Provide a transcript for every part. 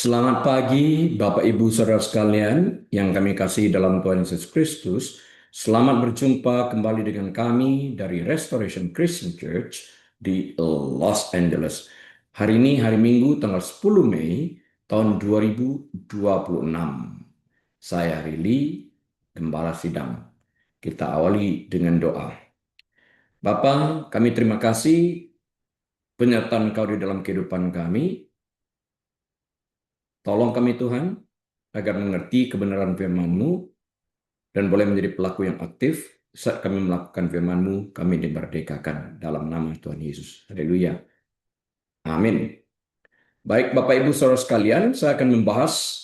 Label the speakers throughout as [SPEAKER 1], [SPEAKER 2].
[SPEAKER 1] Selamat pagi, Bapak Ibu Saudara sekalian yang kami kasih dalam Tuhan Yesus Kristus. Selamat berjumpa kembali dengan kami dari Restoration Christian Church di Los Angeles. Hari ini hari Minggu tanggal 10 Mei tahun 2026. Saya Rili, Gembala Sidang. Kita awali dengan doa. Bapa, kami terima kasih penyertaan Kau di dalam kehidupan kami. Tolong kami Tuhan, agar mengerti kebenaran firman-Mu dan boleh menjadi pelaku yang aktif saat kami melakukan firman-Mu, kami dimerdekakan dalam nama Tuhan Yesus. Haleluya. Amin. Baik Bapak Ibu Saudara sekalian, saya akan membahas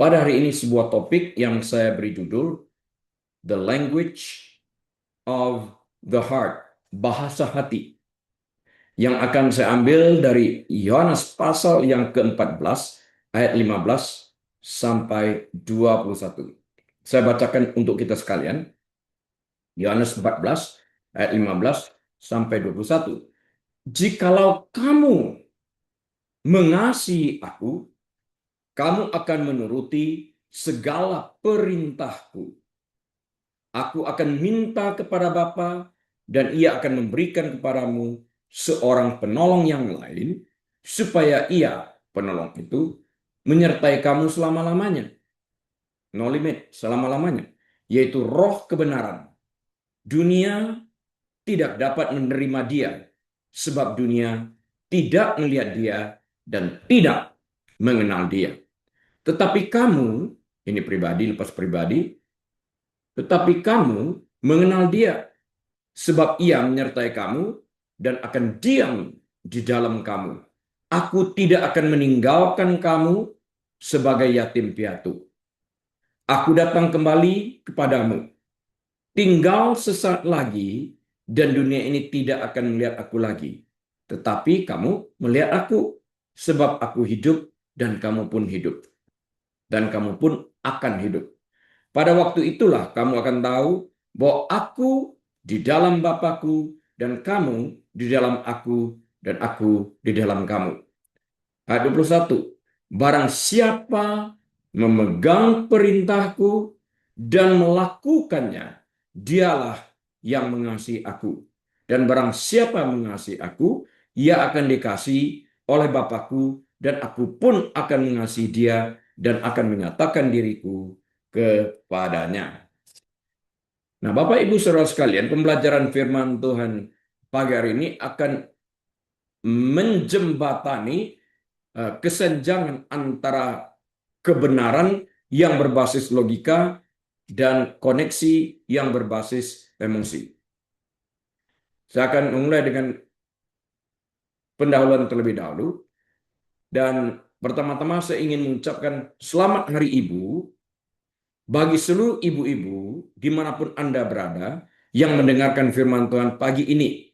[SPEAKER 1] pada hari ini sebuah topik yang saya beri judul The Language of the Heart, bahasa hati, yang akan saya ambil dari Yohanes pasal yang ke-14 ayat 15 sampai 21. Saya bacakan untuk kita sekalian. Yohanes 14 ayat 15 sampai 21. Jikalau kamu mengasihi aku, kamu akan menuruti segala perintahku. Aku akan minta kepada Bapa dan ia akan memberikan kepadamu seorang penolong yang lain, supaya ia, penolong itu, menyertai kamu selama-lamanya. No limit, selama-lamanya. Yaitu roh kebenaran. Dunia tidak dapat menerima dia, sebab dunia tidak melihat dia dan tidak mengenal dia. Tetapi kamu, ini pribadi lepas pribadi, tetapi kamu mengenal dia, sebab ia menyertai kamu dan akan diam di dalam kamu. Aku tidak akan meninggalkan kamu sebagai yatim piatu. Aku datang kembali kepadamu. Tinggal sesaat lagi, dan dunia ini tidak akan melihat aku lagi. Tetapi kamu melihat aku, sebab aku hidup dan kamu pun hidup. Dan kamu pun akan hidup. Pada waktu itulah kamu akan tahu bahwa aku di dalam Bapa-Ku dan kamu di dalam aku dan aku di dalam kamu. Ayat 21. Barang siapa memegang perintahku dan melakukannya, dialah yang mengasihi aku. Dan barang siapa mengasihi aku, ia akan dikasihi oleh Bapakku, dan aku pun akan mengasihi dia dan akan menyatakan diriku kepadanya. Nah, Bapak Ibu Saudara sekalian, pembelajaran firman Tuhan pagi hari ini akan menjembatani kesenjangan antara kebenaran yang berbasis logika dan koneksi yang berbasis emosi. Saya akan memulai dengan pendahuluan terlebih dahulu. Dan pertama-tama saya ingin mengucapkan selamat Hari Ibu bagi seluruh ibu-ibu dimanapun Anda berada yang mendengarkan firman Tuhan pagi ini.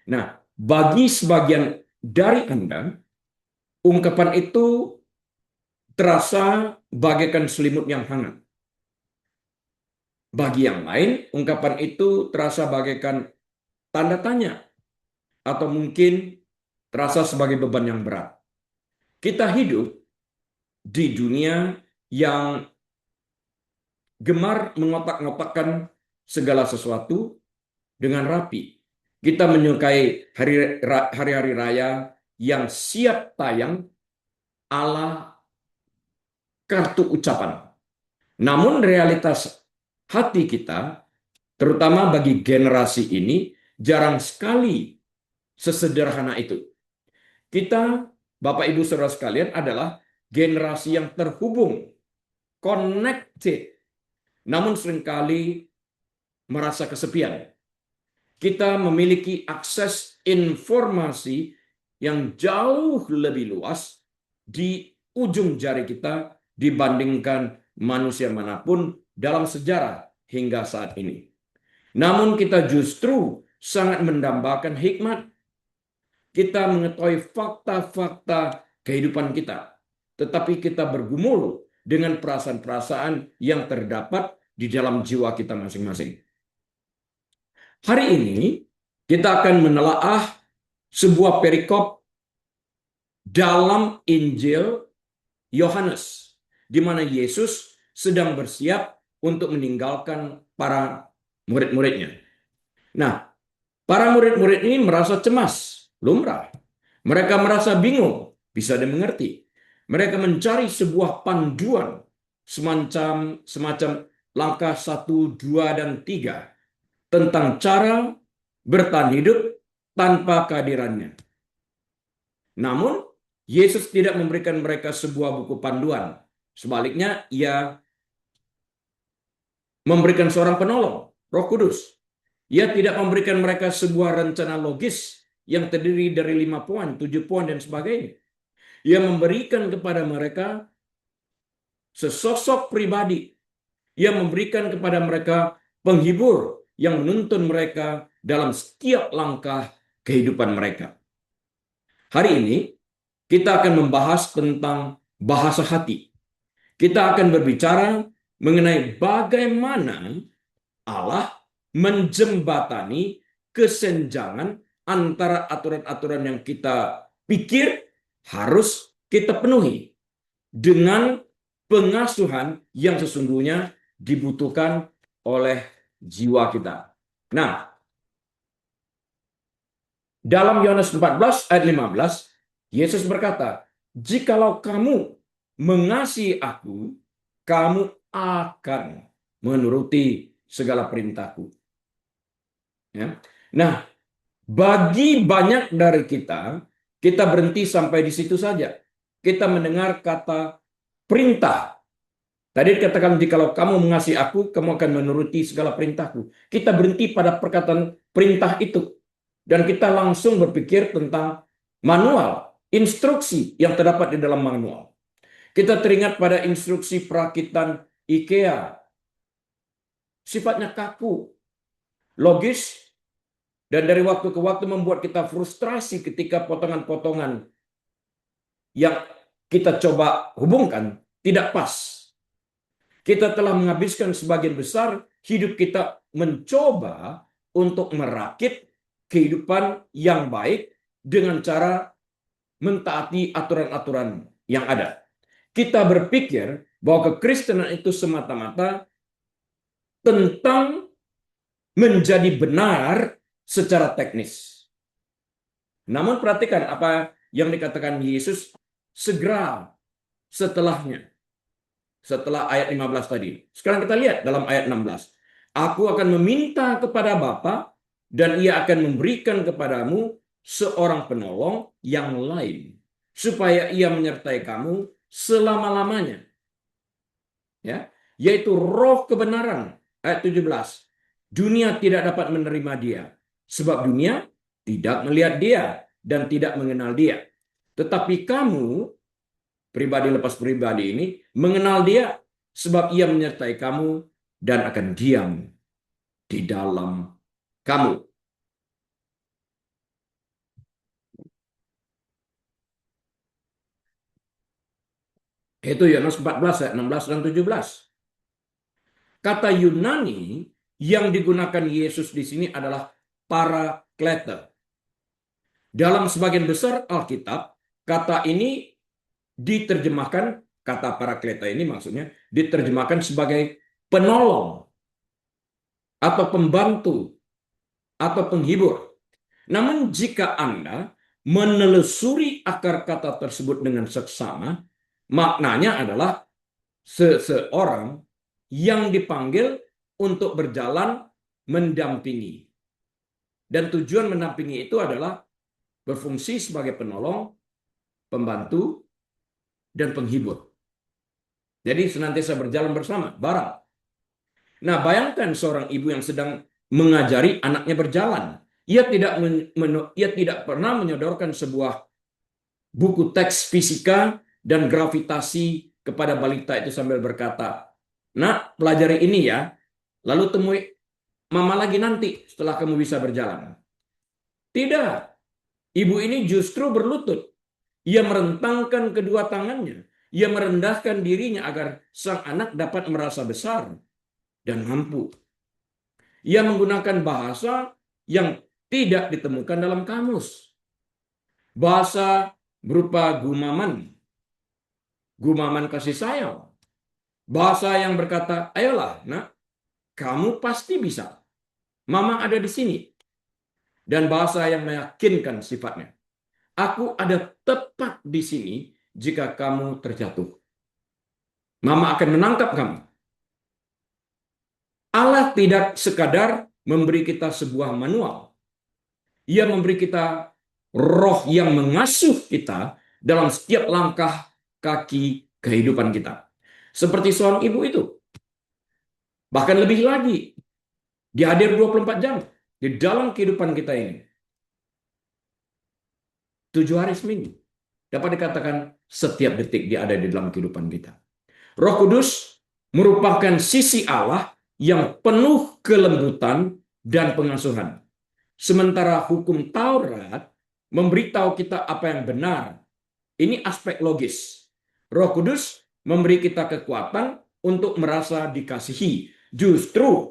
[SPEAKER 1] Nah, bagi sebagian dari Anda, ungkapan itu terasa bagaikan selimut yang hangat. Bagi yang lain, ungkapan itu terasa bagaikan tanda tanya atau mungkin terasa sebagai beban yang berat. Kita hidup di dunia yang gemar mengotak-ngotakkan segala sesuatu dengan rapi. Kita menyukai hari-hari raya yang siap tayang ala kartu ucapan. Namun realitas hati kita, terutama bagi generasi ini, jarang sekali sesederhana itu. Kita, Bapak Ibu Saudara sekalian, adalah generasi yang terhubung, connected, namun seringkali merasa kesepian. Kita memiliki akses informasi yang jauh lebih luas di ujung jari kita dibandingkan manusia manapun dalam sejarah hingga saat ini. Namun kita justru sangat mendambakan hikmat. Kita mengetahui fakta-fakta kehidupan kita, tetapi kita bergumul dengan perasaan-perasaan yang terdapat di dalam jiwa kita masing-masing. Hari ini kita akan menelaah sebuah perikop dalam Injil Yohanes, di mana Yesus sedang bersiap untuk meninggalkan para murid-muridnya. Nah, para murid-murid ini merasa cemas, lumrah. Mereka merasa bingung, bisa dimengerti. Mereka mencari sebuah panduan, semacam langkah 1, 2, dan 3 tentang cara bertahan hidup tanpa kehadirannya. Namun, Yesus tidak memberikan mereka sebuah buku panduan. Sebaliknya, ia memberikan seorang penolong, Roh Kudus. Ia tidak memberikan mereka sebuah rencana logis yang terdiri dari 5 poin, 7 poin, dan sebagainya. Ia memberikan kepada mereka sesosok pribadi. Ia memberikan kepada mereka penghibur yang menuntun mereka dalam setiap langkah kehidupan mereka. Hari ini, kita akan membahas tentang bahasa hati. Kita akan berbicara mengenai bagaimana Allah menjembatani kesenjangan antara aturan-aturan yang kita pikir harus kita penuhi dengan pengasuhan yang sesungguhnya dibutuhkan oleh jiwa kita. Nah, dalam Yohanes 14 ayat 15, Yesus berkata, "Jikalau kamu mengasihi aku, kamu akan menuruti segala perintahku." Ya. Nah, bagi banyak dari kita berhenti sampai di situ saja. Kita mendengar kata perintah. Tadi dikatakan, jikalau kamu mengasihi aku, kamu akan menuruti segala perintahku. Kita berhenti pada perkataan perintah itu. Dan kita langsung berpikir tentang manual, instruksi yang terdapat di dalam manual. Kita teringat pada instruksi perakitan IKEA. Sifatnya kaku, logis, dan dari waktu ke waktu membuat kita frustrasi ketika potongan-potongan yang kita coba hubungkan tidak pas. Kita telah menghabiskan sebagian besar hidup kita mencoba untuk merakit kehidupan yang baik dengan cara mentaati aturan-aturan yang ada. Kita berpikir bahwa kekristenan itu semata-mata tentang menjadi benar secara teknis. Namun perhatikan apa yang dikatakan Yesus segera setelahnya. Setelah ayat 15 tadi. Sekarang kita lihat dalam ayat 16. Aku akan meminta kepada Bapa dan ia akan memberikan kepadamu seorang penolong yang lain. Supaya ia menyertai kamu selama-lamanya. Ya, yaitu roh kebenaran. Ayat 17. Dunia tidak dapat menerima dia. Sebab dunia tidak melihat dia dan tidak mengenal dia. Tetapi kamu, pribadi lepas pribadi ini, mengenal dia sebab ia menyertai kamu dan akan diam di dalam kamu. Itu Yohanes 14 ayat 16 dan 17. Kata Yunani yang digunakan Yesus di sini adalah paraklete. Dalam sebagian besar Alkitab, kata ini diterjemahkan, kata paraklete ini maksudnya diterjemahkan sebagai penolong atau pembantu atau penghibur. Namun jika Anda menelusuri akar kata tersebut dengan seksama, maknanya adalah seseorang yang dipanggil untuk berjalan mendampingi. Dan tujuan mendampingi itu adalah berfungsi sebagai penolong, pembantu, dan penghibur. Jadi senantiasa berjalan bersama, bareng. Nah, bayangkan seorang ibu yang sedang mengajari anaknya berjalan. Ia tidak pernah menyodorkan sebuah buku teks fisika dan gravitasi kepada balita itu sambil berkata, "Nak, pelajari ini ya, lalu temui mama lagi nanti setelah kamu bisa berjalan." Tidak. Ibu ini justru berlutut. Ia merentangkan kedua tangannya. Ia merendahkan dirinya agar sang anak dapat merasa besar dan mampu. Ia menggunakan bahasa yang tidak ditemukan dalam kamus. Bahasa berupa gumaman. gumaman kasih sayang. Bahasa yang berkata, ayolah nak, kamu pasti bisa. Mama ada di sini. Dan bahasa yang meyakinkan sifatnya. Aku ada tepat di sini jika kamu terjatuh. Mama akan menangkap kamu. Allah tidak sekadar memberi kita sebuah manual. Ia memberi kita roh yang mengasuh kita dalam setiap langkah kaki kehidupan kita. Seperti seorang ibu itu. Bahkan lebih lagi, dia hadir 24 jam di dalam kehidupan kita ini. 7 hari seminggu. Dapat dikatakan setiap detik dia ada di dalam kehidupan kita. Roh Kudus merupakan sisi Allah yang penuh kelembutan dan pengasuhan. Sementara hukum Taurat memberitahu kita apa yang benar. Ini aspek logis. Roh Kudus memberi kita kekuatan untuk merasa dikasihi. Justru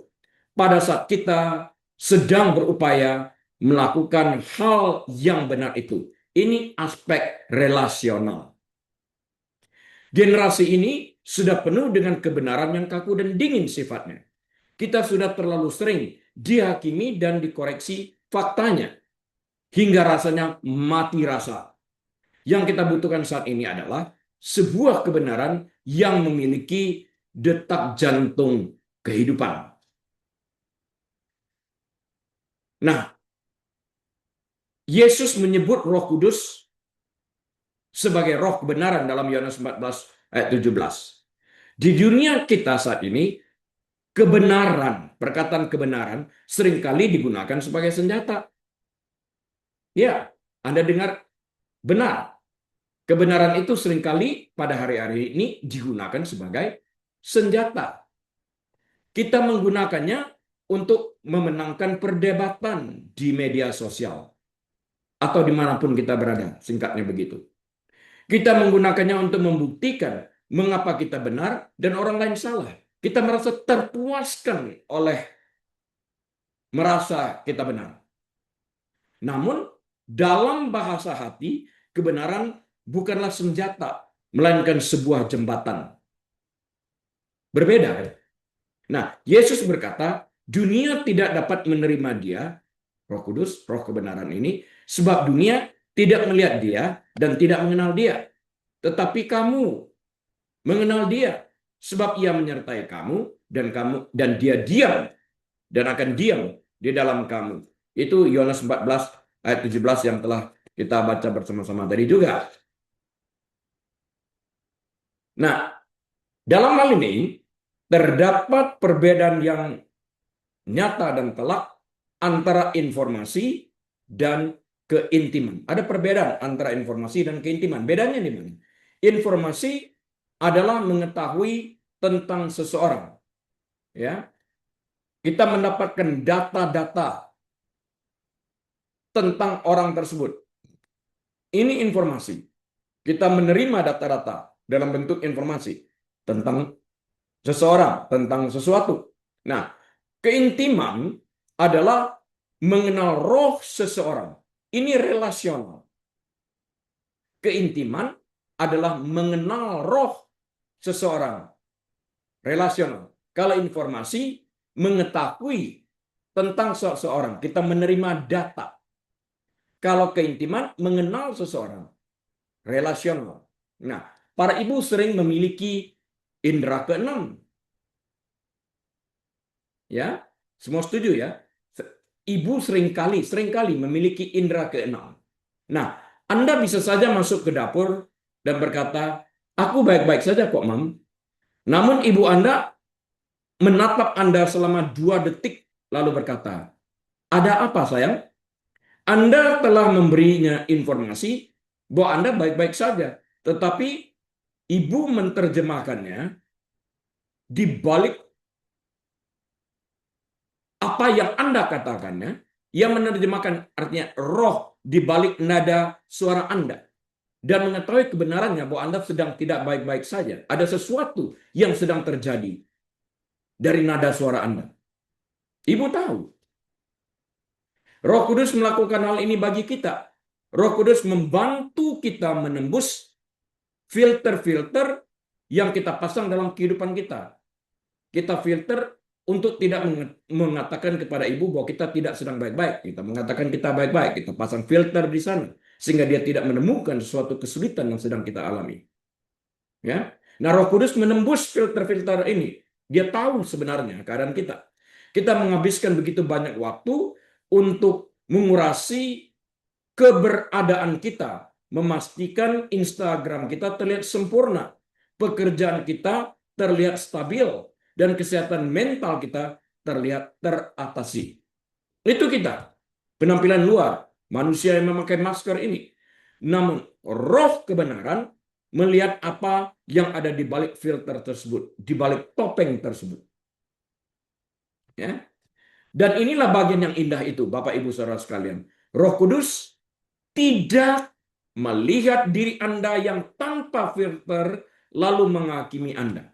[SPEAKER 1] pada saat kita sedang berupaya melakukan hal yang benar itu. Ini aspek relasional. Generasi ini sudah penuh dengan kebenaran yang kaku dan dingin sifatnya. Kita sudah terlalu sering dihakimi dan dikoreksi faktanya. Hingga rasanya mati rasa. Yang kita butuhkan saat ini adalah sebuah kebenaran yang memiliki detak jantung kehidupan. Nah, Yesus menyebut Roh Kudus sebagai roh kebenaran dalam Yohanes 14 ayat 17. Di dunia kita saat ini, kebenaran, perkataan kebenaran seringkali digunakan sebagai senjata. Ya, Anda dengar benar. Kebenaran itu seringkali pada hari-hari ini digunakan sebagai senjata. Kita menggunakannya untuk memenangkan perdebatan di media sosial. Atau dimanapun kita berada, singkatnya begitu. Kita menggunakannya untuk membuktikan mengapa kita benar dan orang lain salah. Kita merasa terpuaskan oleh merasa kita benar. Namun, dalam bahasa hati, kebenaran bukanlah senjata, melainkan sebuah jembatan. Berbeda. Nah, Yesus berkata, dunia tidak dapat menerima dia, Roh Kudus, roh kebenaran ini, sebab dunia tidak melihat dia dan tidak mengenal dia. Tetapi kamu mengenal dia, sebab ia menyertai kamu dan dia diam dan akan diam di dalam kamu. Itu Yohanes 14 ayat 17 yang telah kita baca bersama-sama tadi juga. Nah, dalam hal ini terdapat perbedaan yang nyata dan telak antara informasi dan keintiman. Ada perbedaan antara informasi dan keintiman. Bedanya di mana? Informasi adalah mengetahui tentang seseorang. Ya. Kita mendapatkan data-data tentang orang tersebut. Ini informasi. Kita menerima data-data dalam bentuk informasi tentang seseorang, tentang sesuatu. Nah, keintiman adalah mengenal roh seseorang. Ini relasional. Keintiman adalah mengenal roh seseorang. Relasional. Kalau informasi, mengetahui tentang seseorang. Kita menerima data. Kalau keintiman, mengenal seseorang. Relasional. Nah, para ibu sering memiliki indera keenam. Ya, semua setuju ya? Ibu seringkali memiliki indera keenam. Nah, Anda bisa saja masuk ke dapur dan berkata, aku baik-baik saja kok, Mam. Namun ibu Anda menatap Anda selama 2 detik lalu berkata, ada apa sayang? Anda telah memberinya informasi bahwa Anda baik-baik saja. Tetapi ibu menerjemahkannya di balik apa yang Anda katakannya, yang menerjemahkan artinya roh di balik nada suara Anda. Dan mengetahui kebenarannya bahwa Anda sedang tidak baik-baik saja. Ada sesuatu yang sedang terjadi dari nada suara Anda. Ibu tahu. Roh Kudus melakukan hal ini bagi kita. Roh Kudus membantu kita menembus filter-filter yang kita pasang dalam kehidupan kita. Kita filter untuk tidak mengatakan kepada ibu bahwa kita tidak sedang baik-baik. Kita mengatakan kita baik-baik. Kita pasang filter di sana. Sehingga dia tidak menemukan suatu kesulitan yang sedang kita alami. Ya. Nah, Roh Kudus menembus filter-filter ini. Dia tahu sebenarnya keadaan kita. Kita menghabiskan begitu banyak waktu untuk mengurasi keberadaan kita. Memastikan Instagram kita terlihat sempurna. Pekerjaan kita terlihat stabil. Dan kesehatan mental kita terlihat teratasi. Itu kita. Penampilan luar. Manusia yang memakai masker ini. Namun roh kebenaran melihat apa yang ada di balik filter tersebut. Di balik topeng tersebut. Ya. Dan inilah bagian yang indah itu, Bapak Ibu Saudara sekalian. Roh Kudus tidak melihat diri Anda yang tanpa filter lalu menghakimi Anda.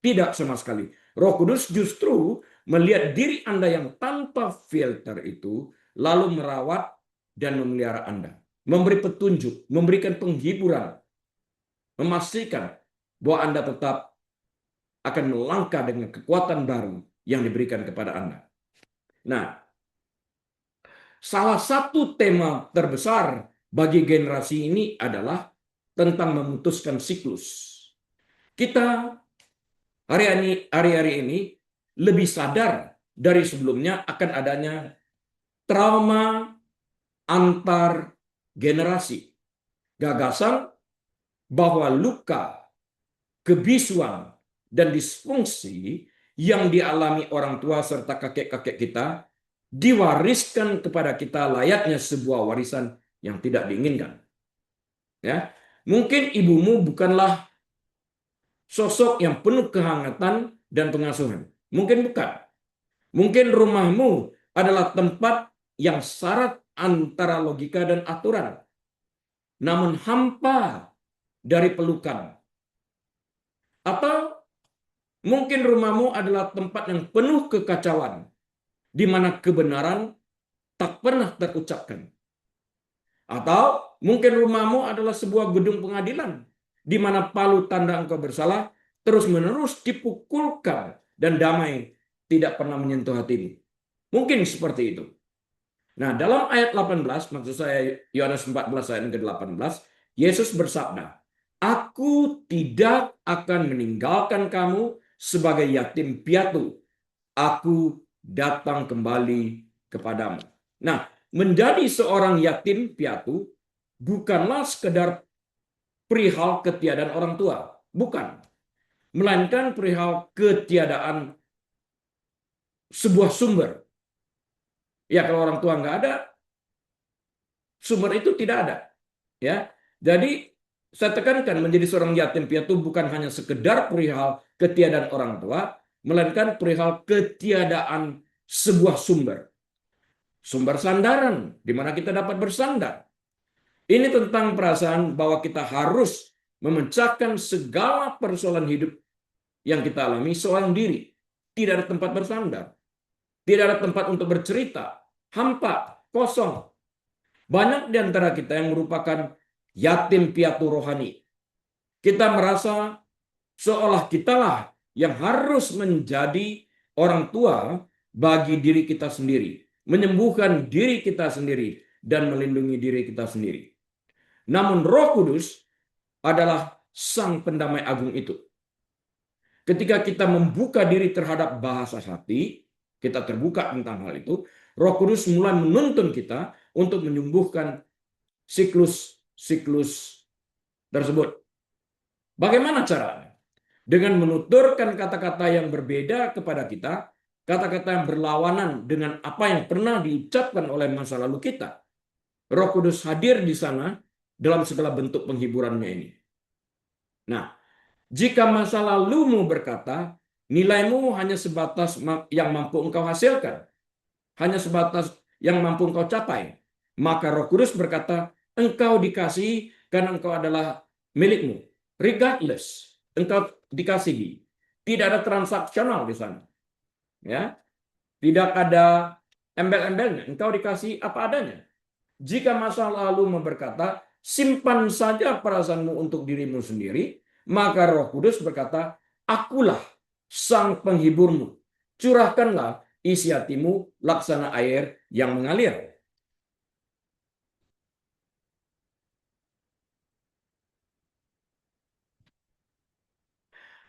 [SPEAKER 1] Tidak sama sekali. Roh Kudus justru melihat diri Anda yang tanpa filter itu, lalu merawat dan memelihara Anda. Memberi petunjuk, memberikan penghiburan, memastikan bahwa Anda tetap akan melangkah dengan kekuatan baru yang diberikan kepada Anda. Nah, salah satu tema terbesar bagi generasi ini adalah tentang memutuskan siklus. Kita hari-hari ini lebih sadar dari sebelumnya akan adanya trauma antar generasi. Gagasan bahwa luka, kebisuan, dan disfungsi yang dialami orang tua serta kakek-kakek kita diwariskan kepada kita layaknya sebuah warisan yang tidak diinginkan. Ya, mungkin ibumu bukanlah sosok yang penuh kehangatan dan pengasuhan. Mungkin bukan. Mungkin rumahmu adalah tempat yang syarat antara logika dan aturan. Namun hampa dari pelukan. Atau mungkin rumahmu adalah tempat yang penuh kekacauan, di mana kebenaran tak pernah terucapkan. Atau mungkin rumahmu adalah sebuah gedung pengadilan, di mana palu tanda engkau bersalah terus-menerus dipukulkan dan damai tidak pernah menyentuh hatimu. Mungkin seperti itu. Nah, dalam ayat 18, maksud saya Yohanes 14 ayat ke-18, Yesus bersabda, "Aku tidak akan meninggalkan kamu sebagai yatim piatu. Aku datang kembali kepadamu." Nah, menjadi seorang yatim piatu bukanlah sekedar perihal ketiadaan orang tua. Bukan. Melainkan perihal ketiadaan sebuah sumber. Ya, kalau orang tua nggak ada, sumber itu tidak ada. Ya, jadi saya tekankan menjadi seorang yatim piatu bukan hanya sekedar perihal ketiadaan orang tua, melainkan perihal ketiadaan sebuah sumber. Sumber sandaran, di mana kita dapat bersandar. Ini tentang perasaan bahwa kita harus memecahkan segala persoalan hidup yang kita alami seorang diri. Tidak ada tempat bersandar. Tidak ada tempat untuk bercerita. Hampa, kosong. Banyak di antara kita yang merupakan yatim piatu rohani. Kita merasa seolah kitalah yang harus menjadi orang tua bagi diri kita sendiri. Menyembuhkan diri kita sendiri dan melindungi diri kita sendiri. Namun Roh Kudus adalah sang pendamai agung itu. Ketika kita membuka diri terhadap bahasa hati, kita terbuka tentang hal itu, Roh Kudus mulai menuntun kita untuk menyembuhkan siklus-siklus tersebut. Bagaimana caranya? Dengan menuturkan kata-kata yang berbeda kepada kita, kata-kata yang berlawanan dengan apa yang pernah diucapkan oleh masa lalu kita. Roh Kudus hadir di sana dalam segala bentuk penghiburannya ini. Nah, jika masa lalumu berkata, nilaimu hanya sebatas yang mampu engkau hasilkan, hanya sebatas yang mampu engkau capai, maka Roh Kudus berkata, engkau dikasihi karena engkau adalah milikmu. Regardless, engkau dikasihi. Tidak ada transaksional di sana. Ya, tidak ada embel-embelnya. Engkau dikasihi apa adanya. Jika masa lalu berkata, simpan saja perasaanmu untuk dirimu sendiri. Maka Roh Kudus berkata, akulah sang penghiburmu. Curahkanlah isi hatimu laksana air yang mengalir.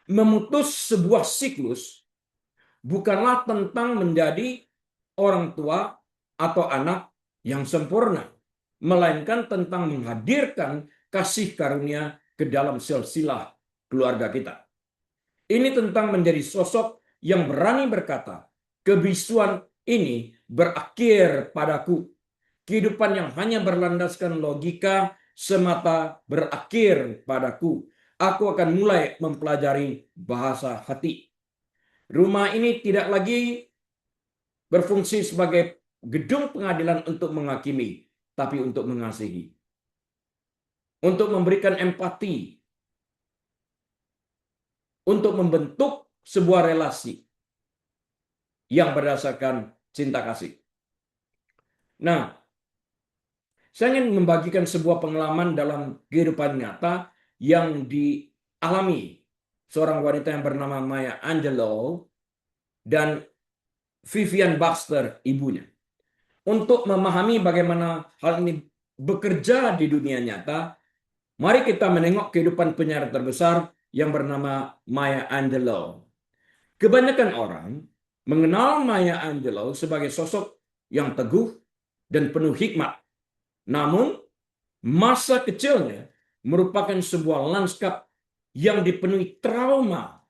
[SPEAKER 1] Memutus sebuah siklus bukanlah tentang menjadi orang tua atau anak yang sempurna, melainkan tentang menghadirkan kasih karunia ke dalam silsilah keluarga kita. Ini tentang menjadi sosok yang berani berkata, kebisuan ini berakhir padaku. Kehidupan yang hanya berlandaskan logika semata berakhir padaku. Aku akan mulai mempelajari bahasa hati. Rumah ini tidak lagi berfungsi sebagai gedung pengadilan untuk menghakimi, tapi untuk mengasihi. Untuk memberikan empati. Untuk membentuk sebuah relasi yang berdasarkan cinta kasih. Nah, saya ingin membagikan sebuah pengalaman dalam kehidupan nyata yang dialami seorang wanita yang bernama Maya Angelou dan Vivian Baxter, ibunya. Untuk memahami bagaimana hal ini bekerja di dunia nyata, mari kita menengok kehidupan penyair terbesar yang bernama Maya Angelou. Kebanyakan orang mengenal Maya Angelou sebagai sosok yang teguh dan penuh hikmat. Namun, masa kecilnya merupakan sebuah lanskap yang dipenuhi trauma.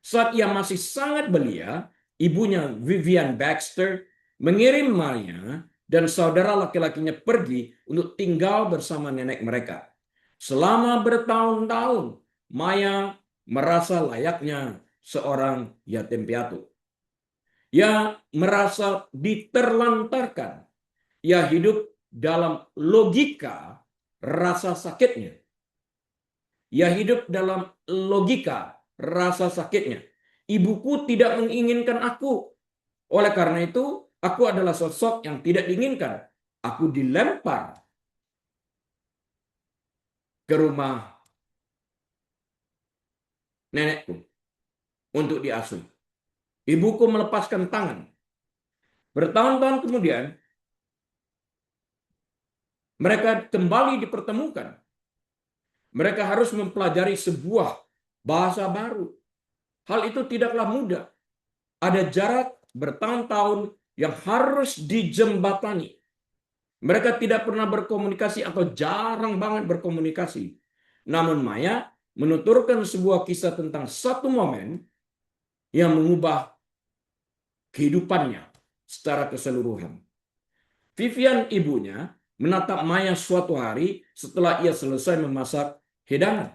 [SPEAKER 1] Saat ia masih sangat belia, ibunya Vivian Baxter mengirim Maya dan saudara laki-lakinya pergi untuk tinggal bersama nenek mereka. Selama bertahun-tahun, Maya merasa layaknya seorang yatim piatu. Ia merasa diterlantarkan. Ia hidup dalam logika rasa sakitnya. Ia hidup dalam logika rasa sakitnya. Ibuku tidak menginginkan aku. Oleh karena itu, aku adalah sosok yang tidak diinginkan. Aku dilempar ke rumah nenekku untuk diasuh. Ibuku melepaskan tangan. Bertahun-tahun kemudian, mereka kembali dipertemukan. Mereka harus mempelajari sebuah bahasa baru. Hal itu tidaklah mudah. Ada jarak bertahun-tahun yang harus dijembatani. Mereka tidak pernah berkomunikasi atau jarang banget berkomunikasi. Namun Maya menuturkan sebuah kisah tentang satu momen yang mengubah kehidupannya secara keseluruhan. Vivian, ibunya, menatap Maya suatu hari setelah ia selesai memasak hidangan.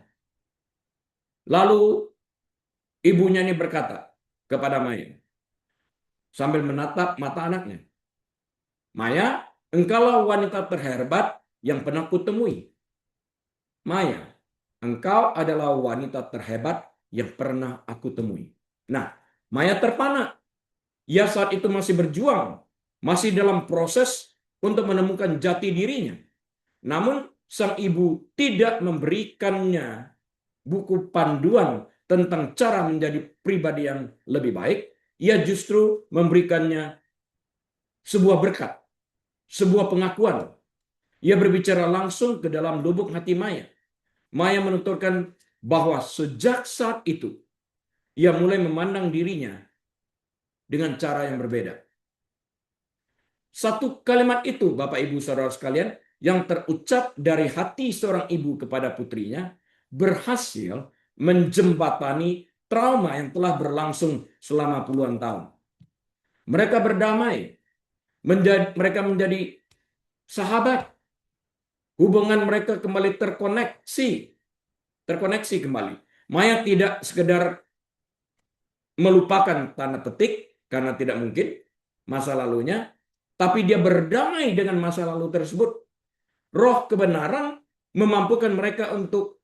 [SPEAKER 1] Lalu ibunya ini berkata kepada Maya sambil menatap mata anaknya, Maya, engkaulah wanita terhebat yang pernah kutemui. Maya, engkau adalah wanita terhebat yang pernah aku temui. Nah, Maya terpana. Ia saat itu masih berjuang, masih dalam proses untuk menemukan jati dirinya. Namun, sang ibu tidak memberikannya buku panduan tentang cara menjadi pribadi yang lebih baik. Ia justru memberikannya sebuah berkat, sebuah pengakuan. Ia berbicara langsung ke dalam lubuk hati Maya. Maya menuturkan bahwa sejak saat itu, ia mulai memandang dirinya dengan cara yang berbeda. Satu kalimat itu, Bapak Ibu Saudara sekalian, yang terucap dari hati seorang ibu kepada putrinya, berhasil menjembatani trauma yang telah berlangsung selama puluhan tahun. Mereka berdamai, mereka menjadi sahabat, hubungan mereka kembali terkoneksi kembali. Maya tidak sekedar melupakan tanda petik karena tidak mungkin masa lalunya, tapi dia berdamai dengan masa lalu tersebut. Roh kebenaran memampukan mereka untuk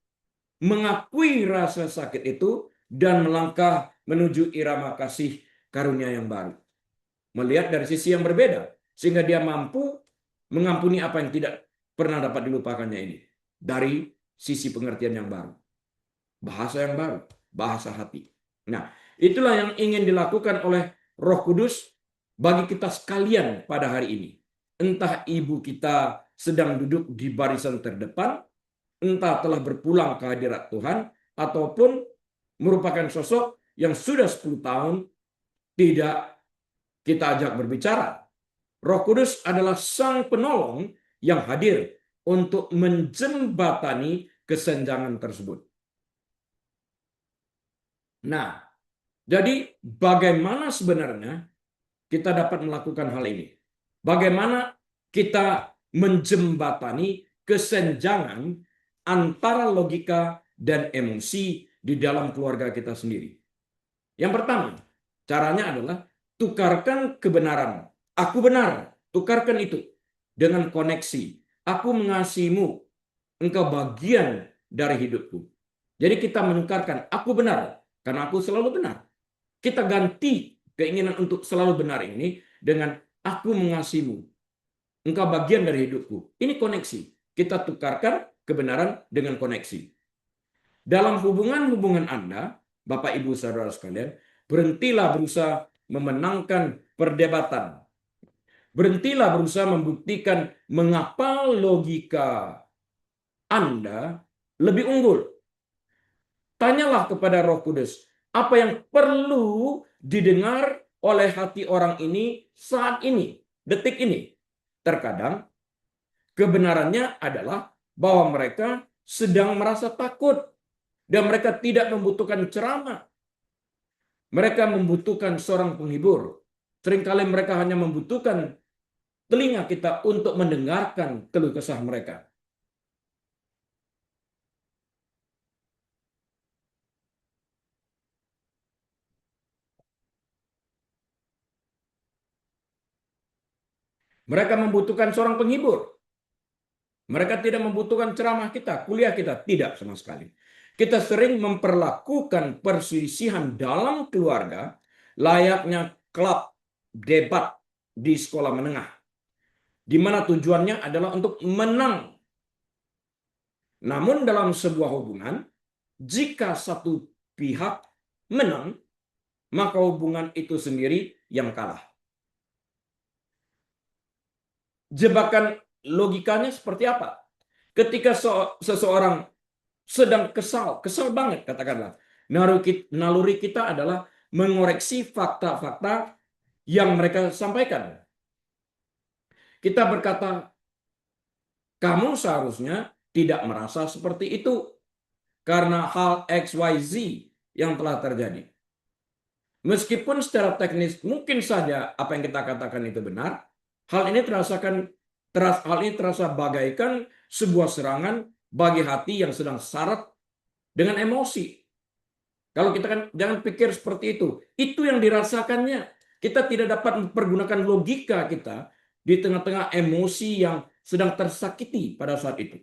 [SPEAKER 1] mengakui rasa sakit itu dan melangkah menuju irama kasih karunia yang baru. Melihat dari sisi yang berbeda, sehingga dia mampu mengampuni apa yang tidak pernah dapat dilupakannya ini. Dari sisi pengertian yang baru. Bahasa yang baru. Bahasa hati. Nah, itulah yang ingin dilakukan oleh Roh Kudus bagi kita sekalian pada hari ini. Entah ibu kita sedang duduk di barisan terdepan, entah telah berpulang ke hadirat Tuhan, ataupun merupakan sosok yang sudah 10 tahun tidak kita ajak berbicara. Roh Kudus adalah sang penolong yang hadir untuk menjembatani kesenjangan tersebut. Nah, jadi bagaimana sebenarnya kita dapat melakukan hal ini? Bagaimana kita menjembatani kesenjangan antara logika dan emosi di dalam keluarga kita sendiri? Yang pertama, caranya adalah tukarkan kebenaran. Aku benar, tukarkan itu dengan koneksi. Aku mengasihimu, engkau bagian dari hidupku. Jadi kita menukarkan aku benar, karena aku selalu benar. Kita ganti keinginan untuk selalu benar ini dengan aku mengasihimu, engkau bagian dari hidupku. Ini koneksi. Kita tukarkan kebenaran dengan koneksi. Dalam hubungan-hubungan Anda, Bapak Ibu Saudara sekalian, berhentilah berusaha memenangkan perdebatan. Berhentilah berusaha membuktikan mengapa logika Anda lebih unggul. Tanyalah kepada Roh Kudus, apa yang perlu didengar oleh hati orang ini saat ini, detik ini. Terkadang kebenarannya adalah bahwa mereka sedang merasa takut dan mereka tidak membutuhkan ceramah. Mereka membutuhkan seorang penghibur. Seringkali mereka hanya membutuhkan telinga kita untuk mendengarkan keluh kesah mereka. Mereka membutuhkan seorang penghibur. Mereka tidak membutuhkan ceramah kita, kuliah kita. Tidak sama sekali. Kita sering memperlakukan perselisihan dalam keluarga layaknya klub debat di sekolah menengah, di mana tujuannya adalah untuk menang. Namun dalam sebuah hubungan, jika satu pihak menang, maka hubungan itu sendiri yang kalah. Jebakan logikanya seperti apa? Ketika seseorang sedang kesal banget katakanlah, naluri kita adalah mengoreksi fakta-fakta yang mereka sampaikan. Kita berkata, kamu seharusnya tidak merasa seperti itu karena hal XYZ yang telah terjadi. Meskipun secara teknis mungkin saja apa yang kita katakan itu benar, hal ini terasa bagaikan sebuah serangan bagi hati yang sedang syarat dengan emosi. Kalau kita kan jangan pikir seperti itu. Itu yang dirasakannya. Kita tidak dapat mempergunakan logika kita di tengah-tengah emosi yang sedang tersakiti pada saat itu.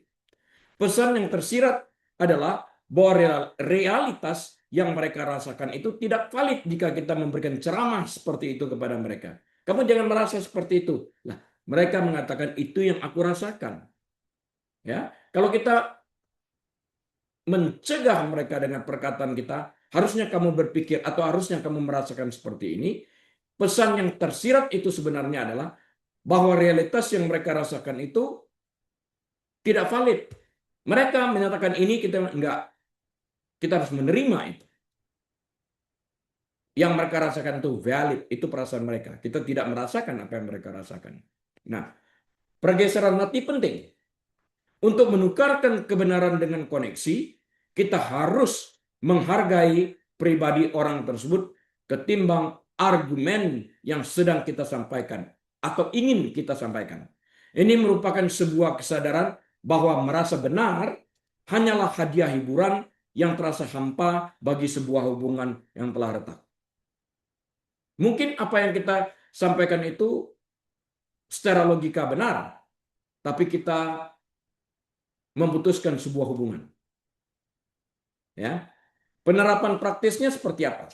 [SPEAKER 1] Pesan yang tersirat adalah bahwa realitas yang mereka rasakan itu tidak valid jika kita memberikan ceramah seperti itu kepada mereka. Kamu jangan merasa seperti itu. Nah, mereka mengatakan itu yang aku rasakan. Ya, kalau kita mencegah mereka dengan perkataan kita, harusnya kamu berpikir atau harusnya kamu merasakan seperti ini. Pesan yang tersirat itu sebenarnya adalah bahwa realitas yang mereka rasakan itu tidak valid. Mereka menyatakan ini, kita enggak. Kita harus menerima itu. Yang mereka rasakan itu valid, itu perasaan mereka. Kita tidak merasakan apa yang mereka rasakan. Nah, pergeseran hati penting. Untuk menukarkan kebenaran dengan koneksi, kita harus menghargai pribadi orang tersebut ketimbang argumen yang sedang kita sampaikan atau ingin kita sampaikan. Ini merupakan sebuah kesadaran bahwa merasa benar hanyalah hadiah hiburan yang terasa hampa bagi sebuah hubungan yang telah retak. Mungkin apa yang kita sampaikan itu secara logika benar, tapi kita memutuskan sebuah hubungan. Ya, penerapan praktisnya seperti apa?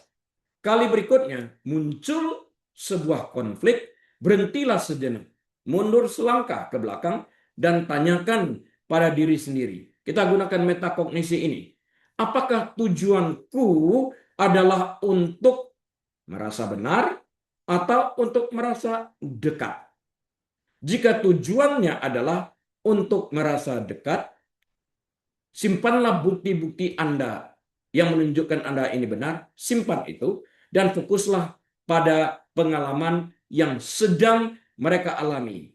[SPEAKER 1] Kali berikutnya muncul sebuah konflik, berhentilah sejenak, mundur selangkah ke belakang, dan tanyakan pada diri sendiri. Kita gunakan metakognisi ini. Apakah tujuanku adalah untuk merasa benar atau untuk merasa dekat? Jika tujuannya adalah untuk merasa dekat, simpanlah bukti-bukti Anda yang menunjukkan Anda ini benar, simpan itu, dan fokuslah pada pengalaman yang sedang mereka alami.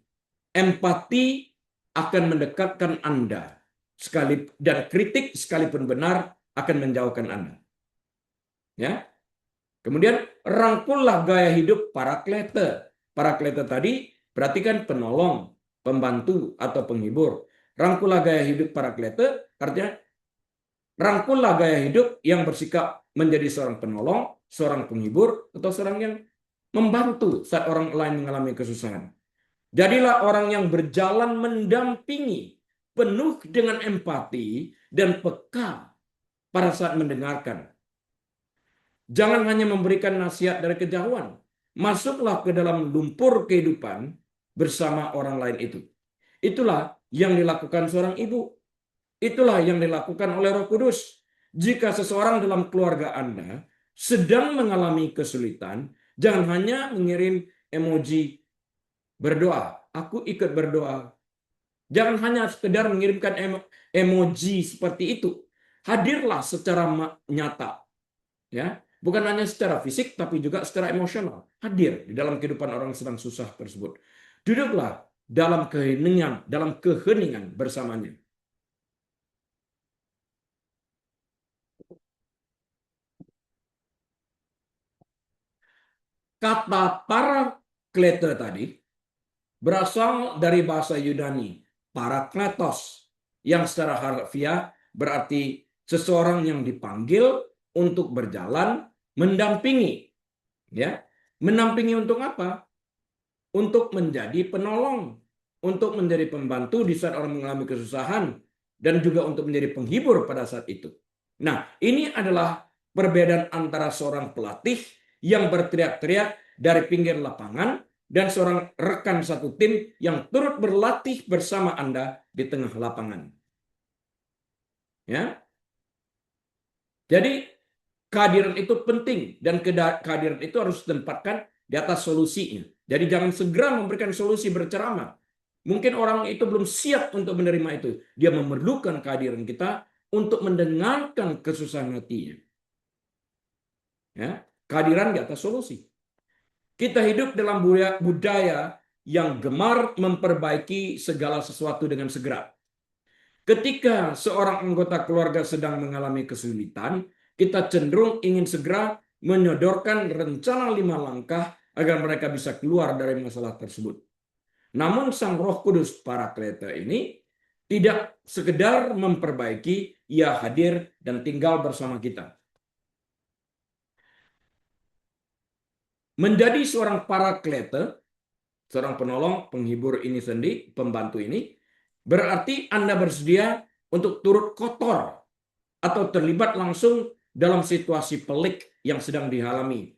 [SPEAKER 1] Empati akan mendekatkan Anda, dan kritik sekalipun benar akan menjauhkan Anda. Ya. Kemudian rangkullah gaya hidup paraklete. Paraklete tadi berarti kan penolong, pembantu atau penghibur. Rangkullah gaya hidup paraklete artinya rangkullah gaya hidup yang bersikap menjadi seorang penolong, seorang penghibur, atau seorang yang membantu saat orang lain mengalami kesusahan. Jadilah orang yang berjalan mendampingi, penuh dengan empati dan peka pada saat mendengarkan. Jangan hanya memberikan nasihat dari kejauhan. Masuklah ke dalam lumpur kehidupan bersama orang lain itu. Itulah yang dilakukan seorang ibu. Itulah yang dilakukan oleh Roh Kudus. Jika seseorang dalam keluarga Anda sedang mengalami kesulitan, jangan hanya mengirim emoji berdoa. Aku ikut berdoa. Jangan hanya sekedar mengirimkan emoji seperti itu. Hadirlah secara nyata. Ya, bukan hanya secara fisik, tapi juga secara emosional. Hadir di dalam kehidupan orang yang sedang susah tersebut. Duduklah dalam keheningan bersamanya. Kata paraklete tadi berasal dari bahasa Yunani, parakletos, yang secara harfiah berarti seseorang yang dipanggil untuk berjalan mendampingi. Ya, mendampingi untuk apa? Untuk menjadi penolong, untuk menjadi pembantu di saat orang mengalami kesusahan, dan juga untuk menjadi penghibur pada saat itu. Nah, ini adalah perbedaan antara seorang pelatih yang berteriak-teriak dari pinggir lapangan dan seorang rekan satu tim yang turut berlatih bersama Anda di tengah lapangan. Ya. Jadi kehadiran itu penting dan kehadiran itu harus ditempatkan di atas solusinya. Jadi jangan segera memberikan solusi berceramah. Mungkin orang itu belum siap untuk menerima itu. Dia memerlukan kehadiran kita untuk mendengarkan kesusahan hatinya. Ya, kehadiran di atas solusi. Kita hidup dalam budaya yang gemar memperbaiki segala sesuatu dengan segera. Ketika seorang anggota keluarga sedang mengalami kesulitan, kita cenderung ingin segera menyodorkan rencana 5 langkah agar mereka bisa keluar dari masalah tersebut. Namun Sang Roh Kudus Paraklete ini tidak sekedar memperbaiki, ia hadir dan tinggal bersama kita. Menjadi seorang paraklete, seorang penolong, penghibur ini sendiri, pembantu ini, berarti Anda bersedia untuk turut kotor atau terlibat langsung dalam situasi pelik yang sedang dialami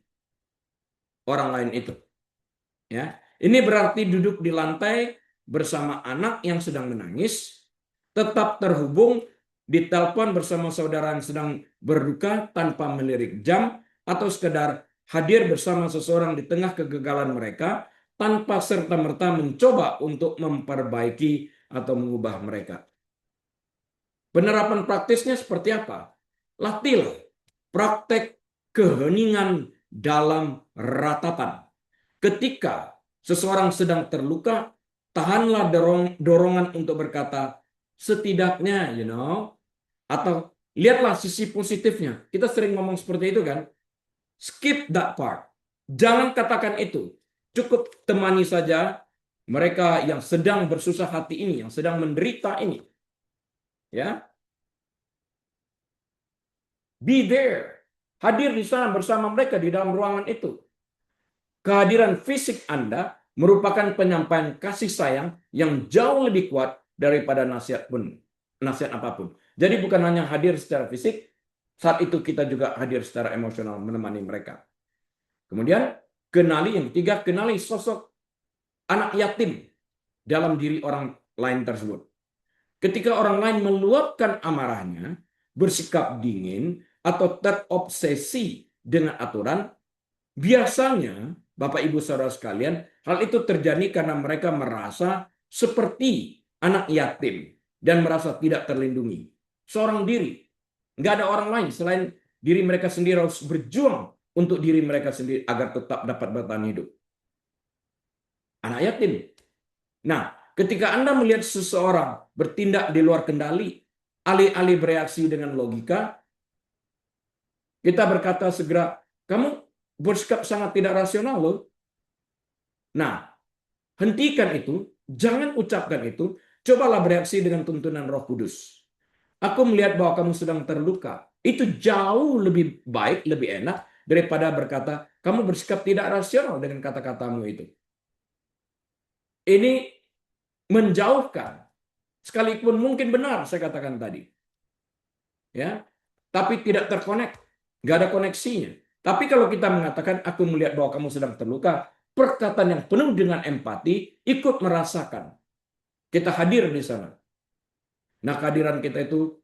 [SPEAKER 1] orang lain itu. Ya, ini berarti duduk di lantai bersama anak yang sedang menangis, tetap terhubung di telepon bersama saudara yang sedang berduka tanpa melirik jam, atau sekedar hadir bersama seseorang di tengah kegagalan mereka tanpa serta-merta mencoba untuk memperbaiki atau mengubah mereka. Penerapan praktisnya seperti apa? Latihlah praktek keheningan dalam ratapan. Ketika seseorang sedang terluka, tahanlah dorongan untuk berkata, setidaknya, atau lihatlah sisi positifnya. Kita sering ngomong seperti itu kan? Skip that part. Jangan katakan itu. Cukup temani saja mereka yang sedang bersusah hati ini, yang sedang menderita ini. Ya, be there. Hadir di sana bersama mereka di dalam ruangan itu. Kehadiran fisik Anda merupakan penyampaian kasih sayang yang jauh lebih kuat daripada nasihat apapun. Jadi bukan hanya hadir secara fisik, saat itu kita juga hadir secara emosional menemani mereka. Kemudian yang ketiga, kenali sosok anak yatim dalam diri orang lain tersebut. Ketika orang lain meluapkan amarahnya, bersikap dingin, atau terobsesi dengan aturan, biasanya, Bapak Ibu Saudara sekalian, hal itu terjadi karena mereka merasa seperti anak yatim dan merasa tidak terlindungi. Seorang diri, nggak ada orang lain selain diri mereka sendiri, harus berjuang untuk diri mereka sendiri agar tetap dapat bertahan hidup. Anak yatim. Nah, ketika Anda melihat seseorang bertindak di luar kendali, alih-alih bereaksi dengan logika, kita berkata segera, kamu bersikap sangat tidak rasional loh. Nah, hentikan itu, jangan ucapkan itu, cobalah bereaksi dengan tuntunan Roh Kudus. Aku melihat bahwa kamu sedang terluka. Itu jauh lebih baik, lebih enak daripada berkata, kamu bersikap tidak rasional dengan kata-katamu itu. Ini menjauhkan. Sekalipun mungkin benar saya katakan tadi. Ya, tapi tidak terkonek, nggak ada koneksinya. Tapi kalau kita mengatakan aku melihat bahwa kamu sedang terluka, perkataan yang penuh dengan empati, ikut merasakan. Kita hadir di sana. Nah, kehadiran kita itu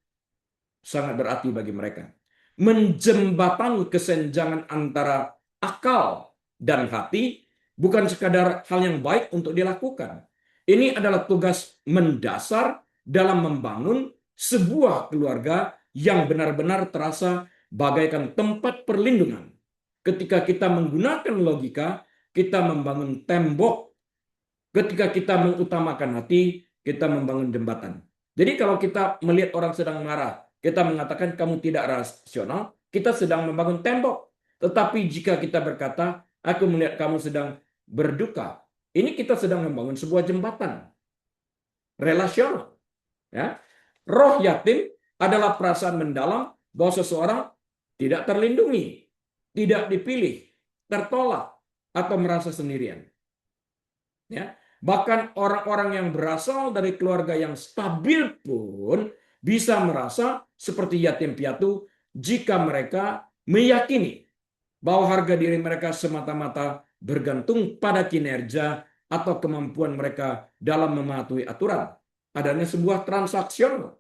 [SPEAKER 1] sangat berarti bagi mereka. Menjembatani kesenjangan antara akal dan hati bukan sekadar hal yang baik untuk dilakukan. Ini adalah tugas mendasar dalam membangun sebuah keluarga yang benar-benar terasa bagaikan tempat perlindungan. Ketika kita menggunakan logika, kita membangun tembok. Ketika kita mengutamakan hati, kita membangun jembatan. Jadi kalau kita melihat orang sedang marah, kita mengatakan kamu tidak rasional, kita sedang membangun tembok. Tetapi jika kita berkata, aku melihat kamu sedang berduka, ini kita sedang membangun sebuah jembatan relasional. Ya. Roh yatim adalah perasaan mendalam bahwa seseorang tidak terlindungi, tidak dipilih, tertolak, atau merasa sendirian. Ya. Bahkan orang-orang yang berasal dari keluarga yang stabil pun bisa merasa seperti yatim piatu jika mereka meyakini bahwa harga diri mereka semata-mata bergantung pada kinerja atau kemampuan mereka dalam mematuhi aturan. Adanya sebuah transaksional.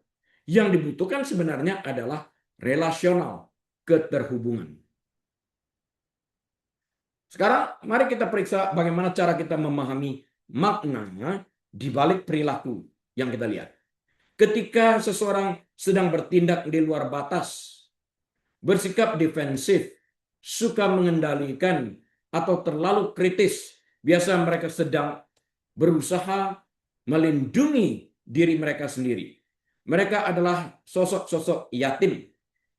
[SPEAKER 1] Yang dibutuhkan sebenarnya adalah relasional, keterhubungan. Sekarang mari kita periksa bagaimana cara kita memahami maknanya di balik perilaku yang kita lihat. Ketika seseorang sedang bertindak di luar batas, bersikap defensif, suka mengendalikan, atau terlalu kritis, biasa mereka sedang berusaha melindungi diri mereka sendiri. Mereka adalah sosok-sosok yatim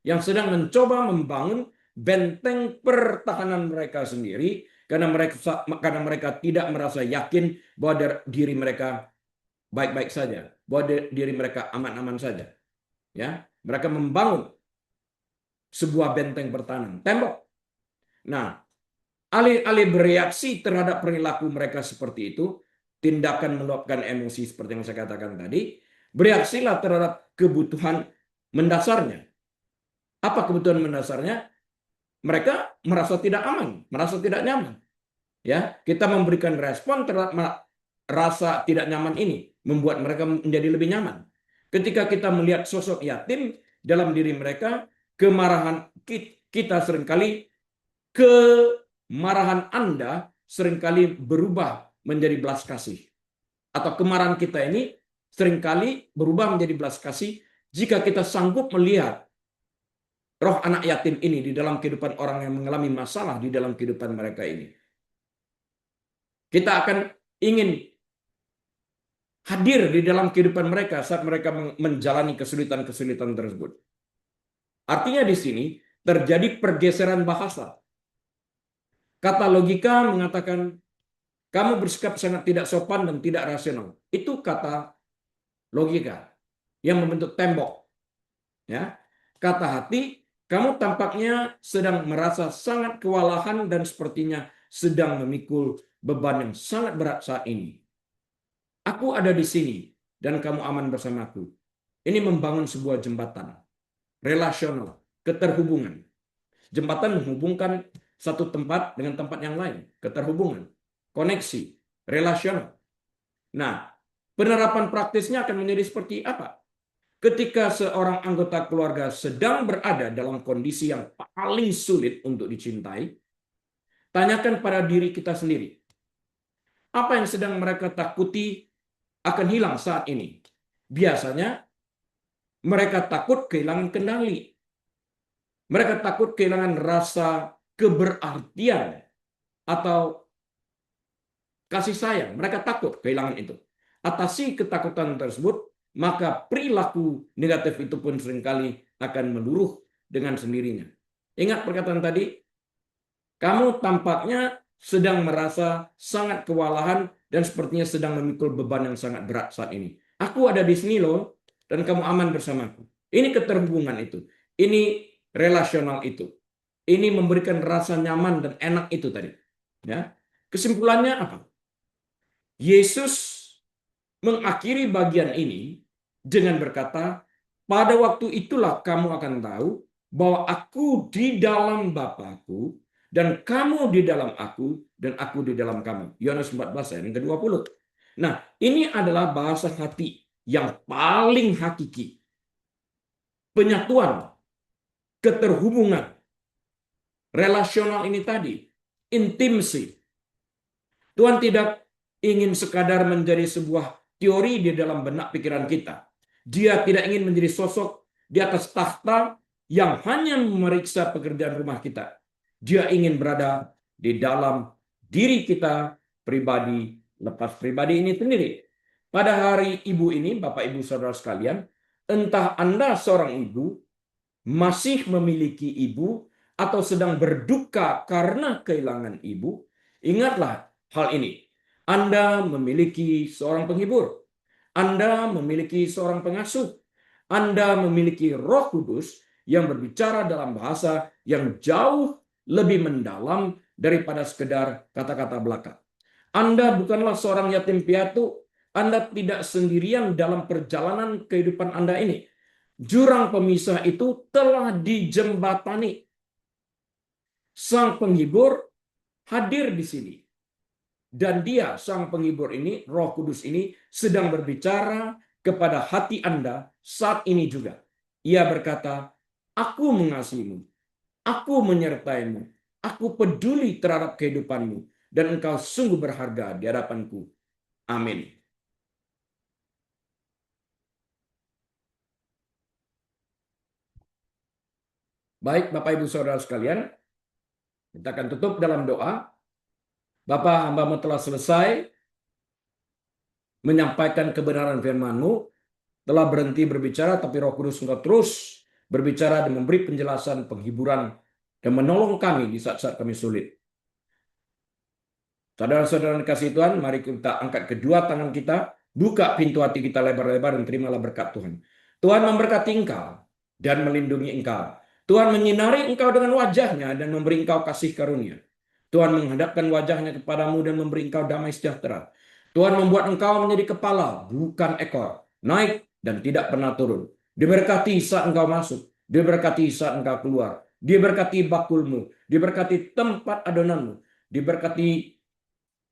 [SPEAKER 1] yang sedang mencoba membangun benteng pertahanan mereka sendiri karena mereka tidak merasa yakin bahwa diri mereka baik-baik saja, bahwa diri mereka aman-aman saja. Ya, mereka membangun sebuah benteng pertahanan, tembok. Nah, alih-alih bereaksi terhadap perilaku mereka seperti itu, tindakan meluapkan emosi seperti yang saya katakan tadi, bereaksilah terhadap kebutuhan mendasarnya. Apa kebutuhan mendasarnya? Mereka merasa tidak aman, merasa tidak nyaman. Ya, kita memberikan respon terhadap rasa tidak nyaman ini, membuat mereka menjadi lebih nyaman. Ketika kita melihat sosok yatim dalam diri mereka, kemarahan kita seringkali, kemarahan Anda seringkali berubah menjadi belas kasih. Atau kemarahan kita ini seringkali berubah menjadi belas kasih jika kita sanggup melihat roh anak yatim ini di dalam kehidupan orang yang mengalami masalah di dalam kehidupan mereka ini. Kita akan ingin hadir di dalam kehidupan mereka saat mereka menjalani kesulitan-kesulitan tersebut. Artinya di sini terjadi pergeseran bahasa. Kata logika mengatakan kamu bersikap sangat tidak sopan dan tidak rasional. Itu kata logika yang membentuk tembok. Ya. Kata hati, kamu tampaknya sedang merasa sangat kewalahan dan sepertinya sedang memikul beban yang sangat berat saat ini. Aku ada di sini dan kamu aman bersamaku. Ini membangun sebuah jembatan relasional, keterhubungan. Jembatan menghubungkan satu tempat dengan tempat yang lain, keterhubungan, koneksi, relasional. Nah, Penerapan praktisnya akan menjadi seperti apa? Ketika seorang anggota keluarga sedang berada dalam kondisi yang paling sulit untuk dicintai, tanyakan pada diri kita sendiri, apa yang sedang mereka takuti akan hilang saat ini? Biasanya mereka takut kehilangan kendali. Mereka takut kehilangan rasa keberartian atau kasih sayang. Mereka takut kehilangan itu. Atasi ketakutan tersebut, maka perilaku negatif itu pun seringkali akan meluruh dengan sendirinya. Ingat perkataan tadi, kamu tampaknya sedang merasa sangat kewalahan dan sepertinya sedang memikul beban yang sangat berat saat ini. Aku ada di sini loh, dan kamu aman bersamaku. Ini keterhubungan itu. Ini relasional itu. Ini memberikan rasa nyaman dan enak itu tadi. Ya. Kesimpulannya apa? Yesus mengakhiri bagian ini dengan berkata, pada waktu itulah kamu akan tahu bahwa aku di dalam Bapakku dan kamu di dalam aku dan aku di dalam kamu. Yohanes 14 ayat yang ke-20. Nah, ini adalah bahasa hati yang paling hakiki. Penyatuan, keterhubungan, relasional ini tadi, intimasi. Tuhan tidak ingin sekadar menjadi sebuah teori di dalam benak pikiran kita. Dia tidak ingin menjadi sosok di atas takhta yang hanya memeriksa pekerjaan rumah kita. Dia ingin berada di dalam diri kita pribadi, lepas pribadi ini sendiri. Pada hari ibu ini, Bapak Ibu Saudara sekalian, entah Anda seorang ibu, masih memiliki ibu, atau sedang berduka karena kehilangan ibu, ingatlah hal ini. Anda memiliki seorang penghibur. Anda memiliki seorang pengasuh. Anda memiliki Roh Kudus yang berbicara dalam bahasa yang jauh lebih mendalam daripada sekedar kata-kata belaka. Anda bukanlah seorang yatim piatu. Anda tidak sendirian dalam perjalanan kehidupan Anda ini. Jurang pemisah itu telah dijembatani. Sang penghibur hadir di sini. Dan dia, sang penghibur ini, Roh Kudus ini, sedang berbicara kepada hati Anda saat ini juga. Ia berkata, aku mengasihimu, aku menyertaimu, aku peduli terhadap kehidupanmu, dan engkau sungguh berharga di hadapanku. Amin. Baik, Bapak Ibu Saudara sekalian, kita akan tutup dalam doa. Bapa, hamba-Mu telah selesai menyampaikan kebenaran firman-Mu, telah berhenti berbicara, tapi Roh Kudus Engkau terus berbicara dan memberi penjelasan, penghiburan, dan menolong kami di saat-saat kami sulit. Saudara-saudara kasih Tuhan, mari kita angkat kedua tangan kita, buka pintu hati kita lebar-lebar, dan terimalah berkat Tuhan. Tuhan memberkati engkau dan melindungi engkau. Tuhan menyinari engkau dengan wajahnya dan memberi engkau kasih karunia. Tuhan menghadapkan wajahnya kepadamu dan memberi engkau damai sejahtera. Tuhan membuat engkau menjadi kepala, bukan ekor, naik dan tidak pernah turun. Diberkati saat engkau masuk, diberkati saat engkau keluar, diberkati bakulmu, diberkati tempat adonanmu, diberkati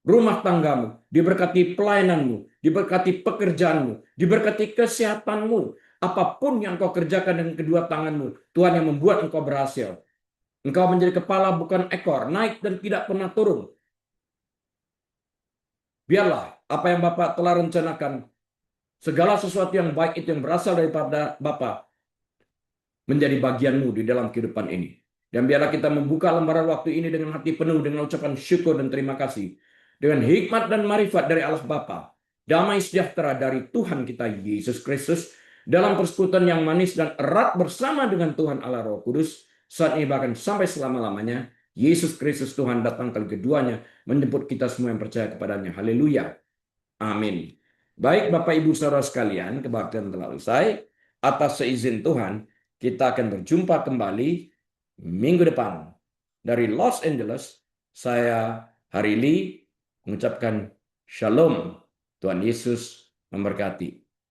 [SPEAKER 1] rumah tanggamu, diberkati pelayananmu, diberkati pekerjaanmu, diberkati kesehatanmu. Apapun yang engkau kerjakan dengan kedua tanganmu, Tuhan yang membuat engkau berhasil. Engkau menjadi kepala bukan ekor, naik dan tidak pernah turun. Biarlah apa yang Bapak telah rencanakan, segala sesuatu yang baik itu yang berasal daripada Bapak, menjadi bagianmu di dalam kehidupan ini. Dan biarlah kita membuka lembaran waktu ini dengan hati penuh, dengan ucapan syukur dan terima kasih. Dengan hikmat dan marifat dari Allah Bapa, damai sejahtera dari Tuhan kita Yesus Kristus, dalam persekutuan yang manis dan erat bersama dengan Tuhan Allah Roh Kudus, saat ini bahkan sampai selama-lamanya. Yesus Kristus Tuhan datang kali keduanya, menjemput kita semua yang percaya kepadanya. Haleluya. Amin. Baik Bapak Ibu Saudara sekalian, kebaktian telah usai. Atas seizin Tuhan, kita akan berjumpa kembali minggu depan. Dari Los Angeles, saya Harili mengucapkan Shalom. Tuhan Yesus memberkati.